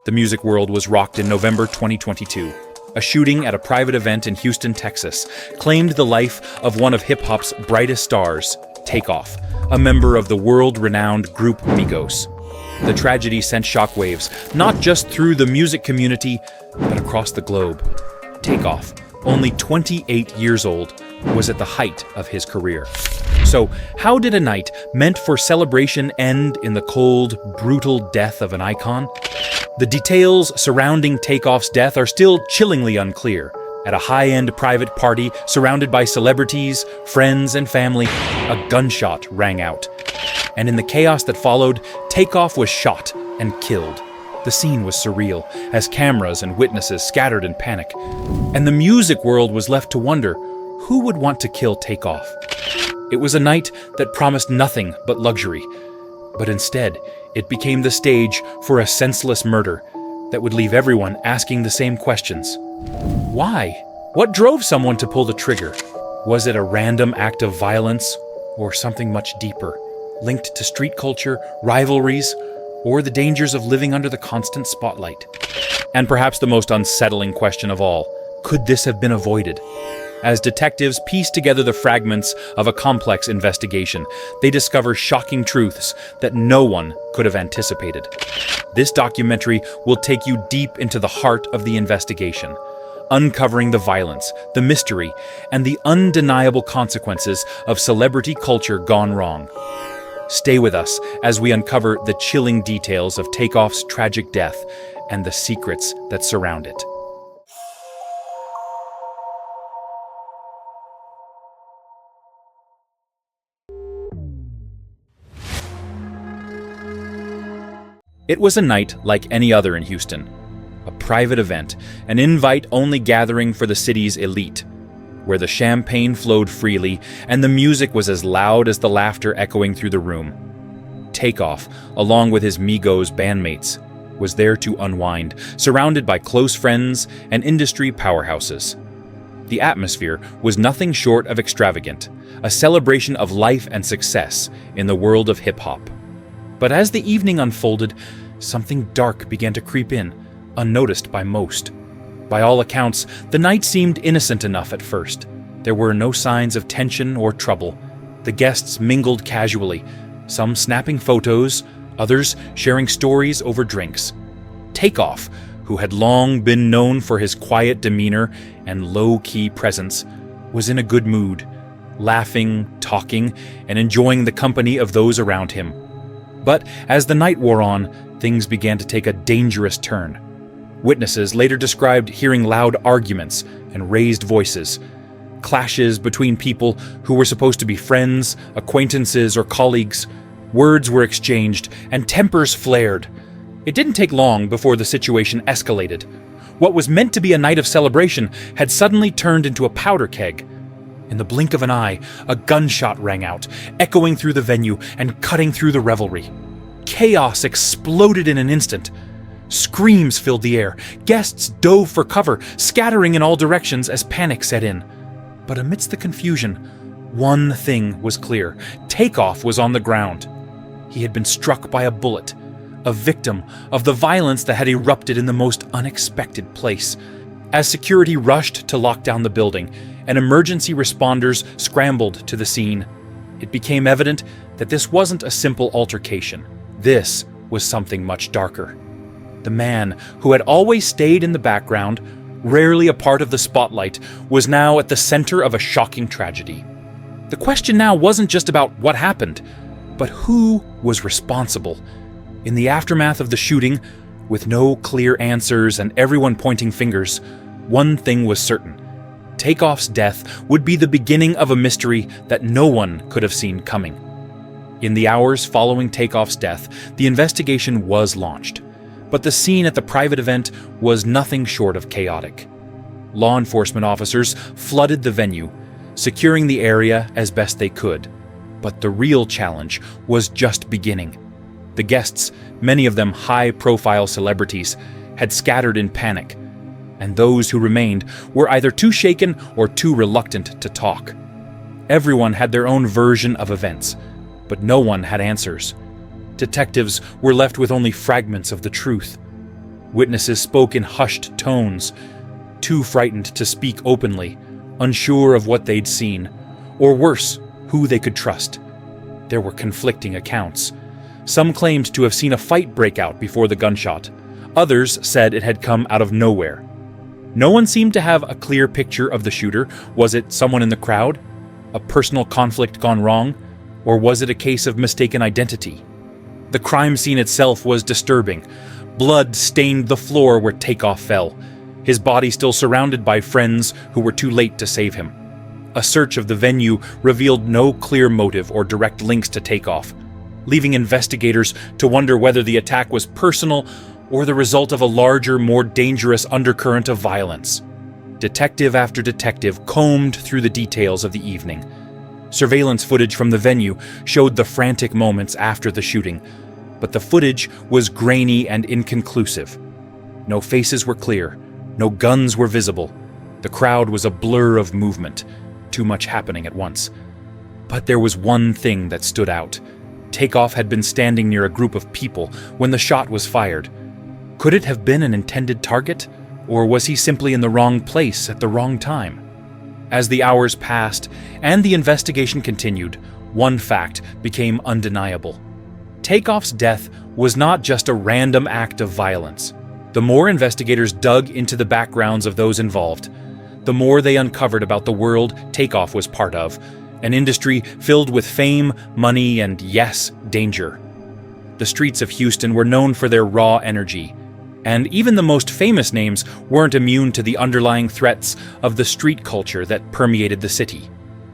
The music world was rocked in November 2022. A shooting at a private event in Houston, Texas, claimed the life of one of hip-hop's brightest stars, Takeoff, a member of the world-renowned group Migos. The tragedy sent shockwaves, not just through the music community, but across the globe. Takeoff, only 28 years old, was at the height of his career. So, how did a night meant for celebration end in the cold, brutal death of an icon? The details surrounding Takeoff's death are still chillingly unclear. At a high-end private party surrounded by celebrities, friends, and family, a gunshot rang out. And in the chaos that followed, Takeoff was shot and killed. The scene was surreal, as cameras and witnesses scattered in panic. And the music world was left to wonder, who would want to kill Takeoff? It was a night that promised nothing but luxury. But instead, it became the stage for a senseless murder that would leave everyone asking the same questions. Why? What drove someone to pull the trigger? Was it a random act of violence, or something much deeper, linked to street culture, rivalries, or the dangers of living under the constant spotlight? And perhaps the most unsettling question of all, could this have been avoided? As detectives piece together the fragments of a complex investigation, they discover shocking truths that no one could have anticipated. This documentary will take you deep into the heart of the investigation, uncovering the violence, the mystery, and the undeniable consequences of celebrity culture gone wrong. Stay with us as we uncover the chilling details of Takeoff's tragic death and the secrets that surround it. It was a night like any other in Houston. A private event, an invite-only gathering for the city's elite, where the champagne flowed freely and the music was as loud as the laughter echoing through the room. Takeoff, along with his Migos bandmates, was there to unwind, surrounded by close friends and industry powerhouses. The atmosphere was nothing short of extravagant, a celebration of life and success in the world of hip-hop. But as the evening unfolded, something dark began to creep in, unnoticed by most. By all accounts, the night seemed innocent enough at first. There were no signs of tension or trouble. The guests mingled casually, some snapping photos, others sharing stories over drinks. Takeoff, who had long been known for his quiet demeanor and low-key presence, was in a good mood, laughing, talking, and enjoying the company of those around him. But as the night wore on, things began to take a dangerous turn. Witnesses later described hearing loud arguments and raised voices, clashes between people who were supposed to be friends, acquaintances, or colleagues. Words were exchanged, and tempers flared. It didn't take long before the situation escalated. What was meant to be a night of celebration had suddenly turned into a powder keg. In the blink of an eye, a gunshot rang out, echoing through the venue and cutting through the revelry. Chaos exploded in an instant. Screams filled the air. Guests dove for cover, scattering in all directions as panic set in. But amidst the confusion, one thing was clear. Takeoff was on the ground. He had been struck by a bullet, a victim of the violence that had erupted in the most unexpected place. As security rushed to lock down the building, and emergency responders scrambled to the scene, it became evident that this wasn't a simple altercation. This was something much darker. The man who had always stayed in the background, rarely a part of the spotlight, was now at the center of a shocking tragedy. The question now wasn't just about what happened, but who was responsible. In the aftermath of the shooting, with no clear answers and everyone pointing fingers, one thing was certain. Takeoff's death would be the beginning of a mystery that no one could have seen coming. In the hours following Takeoff's death, the investigation was launched. But the scene at the private event was nothing short of chaotic. Law enforcement officers flooded the venue, securing the area as best they could. But the real challenge was just beginning. The guests, many of them high-profile celebrities, had scattered in panic, and those who remained were either too shaken or too reluctant to talk. Everyone had their own version of events, but no one had answers. Detectives were left with only fragments of the truth. Witnesses spoke in hushed tones, too frightened to speak openly, unsure of what they'd seen, or worse, who they could trust. There were conflicting accounts. Some claimed to have seen a fight break out before the gunshot. Others said it had come out of nowhere. No one seemed to have a clear picture of the shooter. Was it someone in the crowd? A personal conflict gone wrong? Or was it a case of mistaken identity? The crime scene itself was disturbing. Blood stained the floor where Takeoff fell, his body still surrounded by friends who were too late to save him. A search of the venue revealed no clear motive or direct links to Takeoff, leaving investigators to wonder whether the attack was personal or the result of a larger, more dangerous undercurrent of violence. Detective after detective combed through the details of the evening. Surveillance footage from the venue showed the frantic moments after the shooting, but the footage was grainy and inconclusive. No faces were clear, no guns were visible. The crowd was a blur of movement, too much happening at once. But there was one thing that stood out. Takeoff had been standing near a group of people when the shot was fired. Could it have been an intended target, or was he simply in the wrong place at the wrong time? As the hours passed and the investigation continued, one fact became undeniable. Takeoff's death was not just a random act of violence. The more investigators dug into the backgrounds of those involved, the more they uncovered about the world Takeoff was part of, an industry filled with fame, money, and, yes, danger. The streets of Houston were known for their raw energy, and even the most famous names weren't immune to the underlying threats of the street culture that permeated the city.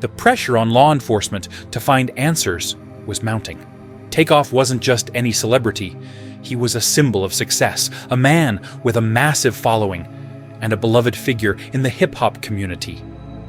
The pressure on law enforcement to find answers was mounting. Takeoff wasn't just any celebrity. He was a symbol of success, a man with a massive following, and a beloved figure in the hip-hop community.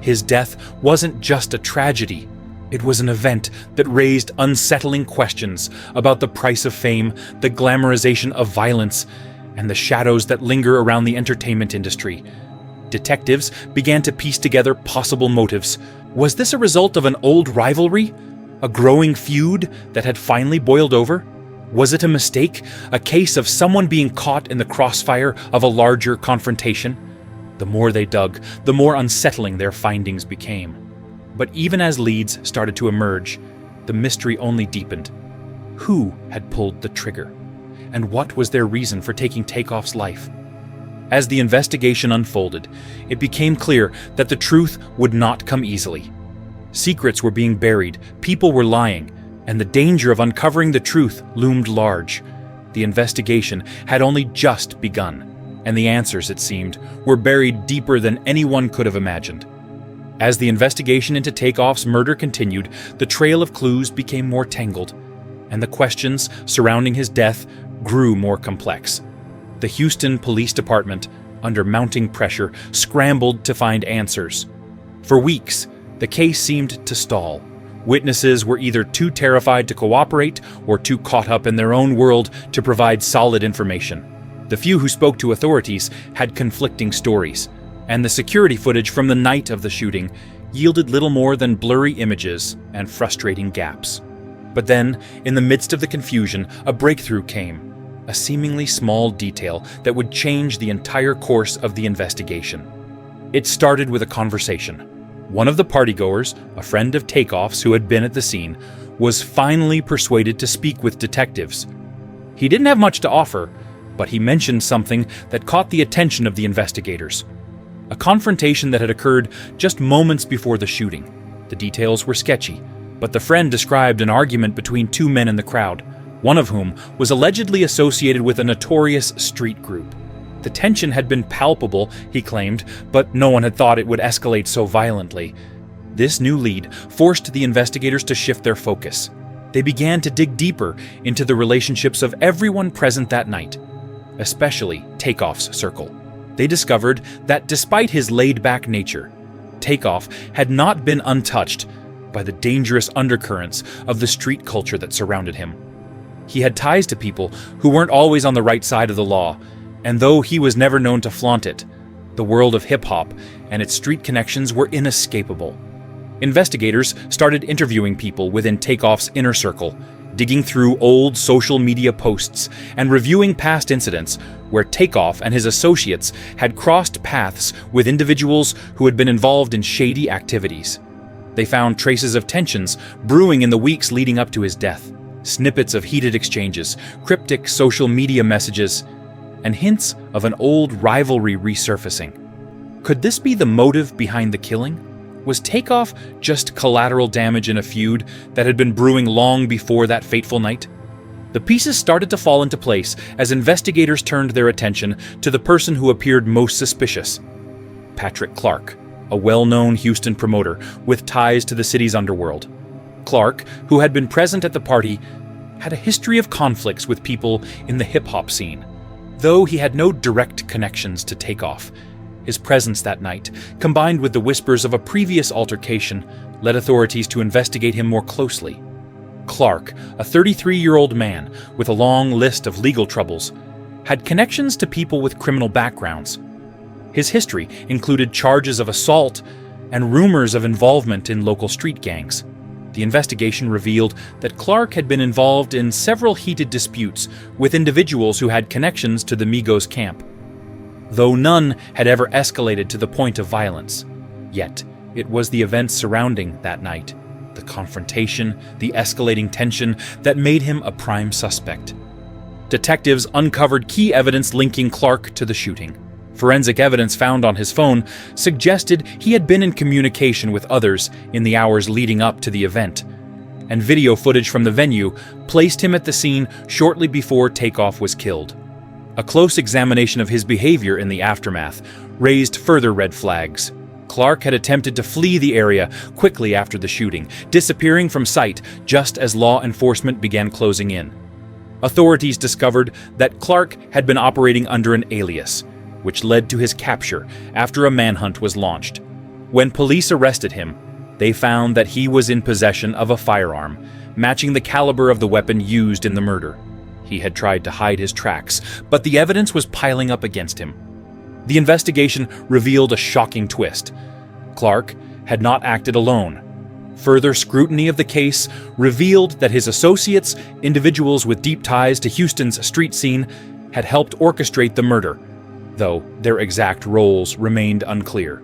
His death wasn't just a tragedy. It was an event that raised unsettling questions about the price of fame, the glamorization of violence, and the shadows that linger around the entertainment industry. Detectives began to piece together possible motives. Was this a result of an old rivalry? A growing feud that had finally boiled over? Was it a mistake? A case of someone being caught in the crossfire of a larger confrontation? The more they dug, the more unsettling their findings became. But even as leads started to emerge, the mystery only deepened. Who had pulled the trigger? And what was their reason for taking Takeoff's life? As the investigation unfolded, it became clear that the truth would not come easily. Secrets were being buried, people were lying, and the danger of uncovering the truth loomed large. The investigation had only just begun, and the answers, it seemed, were buried deeper than anyone could have imagined. As the investigation into Takeoff's murder continued, the trail of clues became more tangled, and the questions surrounding his death grew more complex. The Houston Police Department, under mounting pressure, scrambled to find answers. For weeks, the case seemed to stall. Witnesses were either too terrified to cooperate or too caught up in their own world to provide solid information. The few who spoke to authorities had conflicting stories, and the security footage from the night of the shooting yielded little more than blurry images and frustrating gaps. But then, in the midst of the confusion, a breakthrough came. A seemingly small detail that would change the entire course of the investigation. It started with a conversation. One of the partygoers, a friend of Takeoff's who had been at the scene, was finally persuaded to speak with detectives. He didn't have much to offer, but he mentioned something that caught the attention of the investigators. A confrontation that had occurred just moments before the shooting. The details were sketchy, but the friend described an argument between two men in the crowd, one of whom was allegedly associated with a notorious street group. The tension had been palpable, he claimed, but no one had thought it would escalate so violently. This new lead forced the investigators to shift their focus. They began to dig deeper into the relationships of everyone present that night, especially Takeoff's circle. They discovered that despite his laid-back nature, Takeoff had not been untouched by the dangerous undercurrents of the street culture that surrounded him. He had ties to people who weren't always on the right side of the law, and though he was never known to flaunt it, the world of hip-hop and its street connections were inescapable. Investigators started interviewing people within Takeoff's inner circle, digging through old social media posts and reviewing past incidents where Takeoff and his associates had crossed paths with individuals who had been involved in shady activities. They found traces of tensions brewing in the weeks leading up to his death, snippets of heated exchanges, cryptic social media messages, and hints of an old rivalry resurfacing. Could this be the motive behind the killing? Was Takeoff just collateral damage in a feud that had been brewing long before that fateful night? The pieces started to fall into place as investigators turned their attention to the person who appeared most suspicious: Patrick Clark, a well-known Houston promoter with ties to the city's underworld. Clark, who had been present at the party, had a history of conflicts with people in the hip-hop scene. Though he had no direct connections to Takeoff, his presence that night, combined with the whispers of a previous altercation, led authorities to investigate him more closely. Clark, a 33-year-old man with a long list of legal troubles, had connections to people with criminal backgrounds. His history included charges of assault and rumors of involvement in local street gangs. The investigation revealed that Clark had been involved in several heated disputes with individuals who had connections to the Migos camp, though none had ever escalated to the point of violence. Yet, it was the events surrounding that night, the confrontation, the escalating tension, that made him a prime suspect. Detectives uncovered key evidence linking Clark to the shooting. Forensic evidence found on his phone suggested he had been in communication with others in the hours leading up to the event, and video footage from the venue placed him at the scene shortly before Takeoff was killed. A close examination of his behavior in the aftermath raised further red flags. Clark had attempted to flee the area quickly after the shooting, disappearing from sight just as law enforcement began closing in. Authorities discovered that Clark had been operating under an alias, which led to his capture after a manhunt was launched. When police arrested him, they found that he was in possession of a firearm, matching the caliber of the weapon used in the murder. He had tried to hide his tracks, but the evidence was piling up against him. The investigation revealed a shocking twist. Clark had not acted alone. Further scrutiny of the case revealed that his associates, individuals with deep ties to Houston's street scene, had helped orchestrate the murder, though their exact roles remained unclear.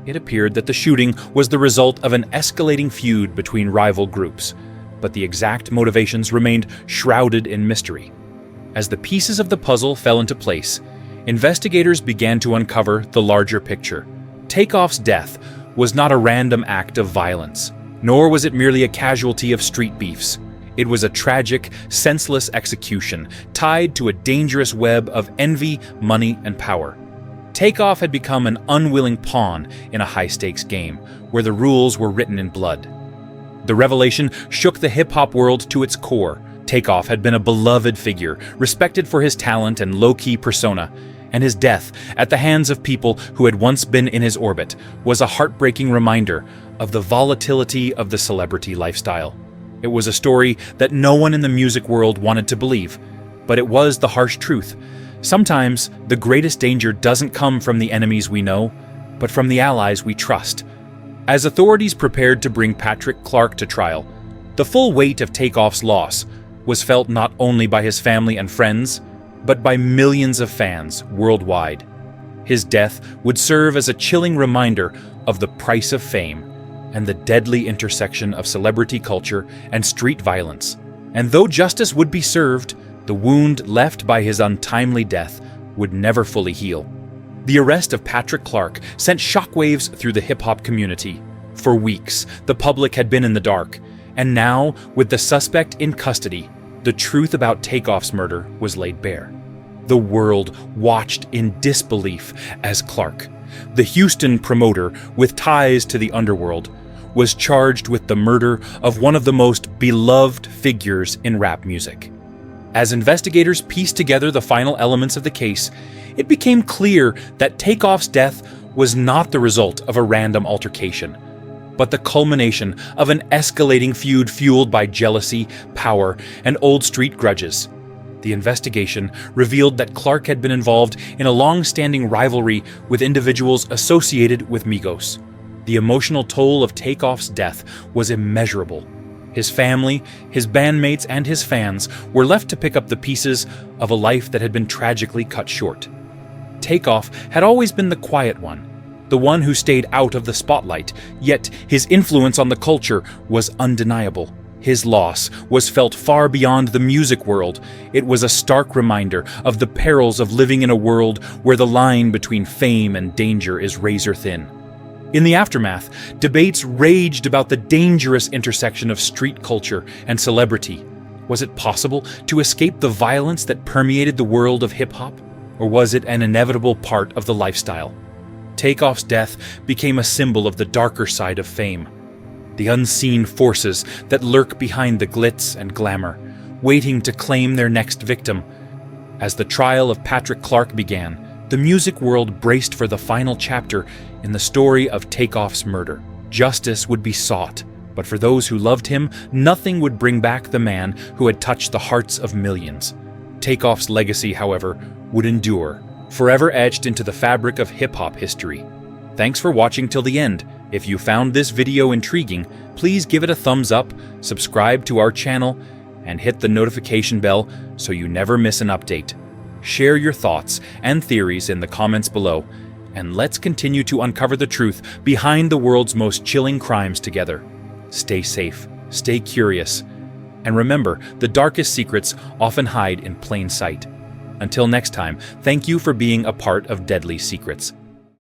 It appeared that the shooting was the result of an escalating feud between rival groups, but the exact motivations remained shrouded in mystery. As the pieces of the puzzle fell into place, investigators began to uncover the larger picture. Takeoff's death was not a random act of violence, nor was it merely a casualty of street beefs. It was a tragic, senseless execution tied to a dangerous web of envy, money, and power. Takeoff had become an unwilling pawn in a high-stakes game where the rules were written in blood. The revelation shook the hip-hop world to its core. Takeoff had been a beloved figure, respected for his talent and low-key persona, and his death at the hands of people who had once been in his orbit was a heartbreaking reminder of the volatility of the celebrity lifestyle. It was a story that no one in the music world wanted to believe, but it was the harsh truth. Sometimes the greatest danger doesn't come from the enemies we know, but from the allies we trust. As authorities prepared to bring Patrick Clark to trial, the full weight of Takeoff's loss was felt not only by his family and friends, but by millions of fans worldwide. His death would serve as a chilling reminder of the price of fame and the deadly intersection of celebrity culture and street violence. And though justice would be served, the wound left by his untimely death would never fully heal. The arrest of Patrick Clark sent shockwaves through the hip-hop community. For weeks, the public had been in the dark, and now, with the suspect in custody, the truth about Takeoff's murder was laid bare. The world watched in disbelief as Clark, the Houston promoter with ties to the underworld, was charged with the murder of one of the most beloved figures in rap music. As investigators pieced together the final elements of the case, it became clear that Takeoff's death was not the result of a random altercation, but the culmination of an escalating feud fueled by jealousy, power, and old street grudges. The investigation revealed that Clark had been involved in a long-standing rivalry with individuals associated with Migos. The emotional toll of Takeoff's death was immeasurable. His family, his bandmates, and his fans were left to pick up the pieces of a life that had been tragically cut short. Takeoff had always been the quiet one, the one who stayed out of the spotlight, yet his influence on the culture was undeniable. His loss was felt far beyond the music world. It was a stark reminder of the perils of living in a world where the line between fame and danger is razor thin. In the aftermath, debates raged about the dangerous intersection of street culture and celebrity. Was it possible to escape the violence that permeated the world of hip-hop? Or was it an inevitable part of the lifestyle? Takeoff's death became a symbol of the darker side of fame, the unseen forces that lurk behind the glitz and glamour, waiting to claim their next victim. As the trial of Patrick Clark began, the music world braced for the final chapter in the story of Takeoff's murder. Justice would be sought, but for those who loved him, nothing would bring back the man who had touched the hearts of millions. Takeoff's legacy, however, would endure, forever etched into the fabric of hip-hop history. Thanks for watching till the end. If you found this video intriguing, please give it a thumbs up, subscribe to our channel, and hit the notification bell so you never miss an update. Share your thoughts and theories in the comments below, and let's continue to uncover the truth behind the world's most chilling crimes together. Stay safe, stay curious, and remember, the darkest secrets often hide in plain sight. Until next time, thank you for being a part of Deadly Secrets.